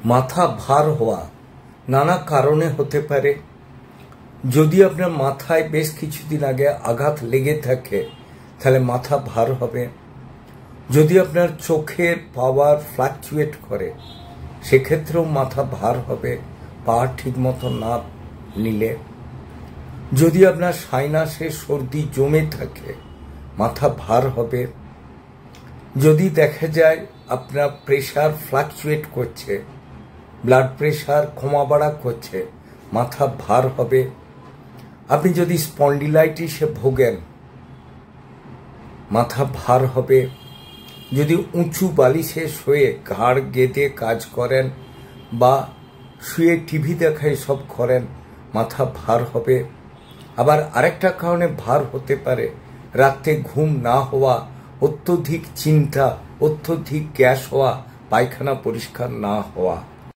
মাথা ভার হওয়া নানা কারণে হতে পারে। যদি আপনার মাথায় বেশ কিছুদিন আগে আঘাত লেগে থাকে তাহলে মাথা ভার হবে। যদি আপনার চোখের পাওয়ার ফ্লাকচুয়েট করে সেক্ষেত্রেও মাথা ভার হবে, পা ঠিক মতো না নিলে। যদি আপনার সাইনাসে সর্দি জমে থাকে মাথা ভার হবে। যদি দেখা যায় আপনার প্রেশার ফ্লাকচুয়েট করছে, ব্লাড প্রেশার কমা বাড়া করছে, মাথা ভার হবে। আপনি যদি স্পন্ডিলাইটিসে ভোগেন মাথা ভার হবে। যদি উঁচু বালিশে শুয়ে ঘাড় গেঁথে কাজ করেন বা শুয়ে টিভি দেখা এসব করেন মাথা ভার হবে। আবার আরেকটা কারণে ভার হতে পারে রাতে ঘুম না হওয়া, অত্যধিক চিন্তা, অত্যধিক গ্যাস হওয়া, পায়খানা পরিষ্কার না হওয়া।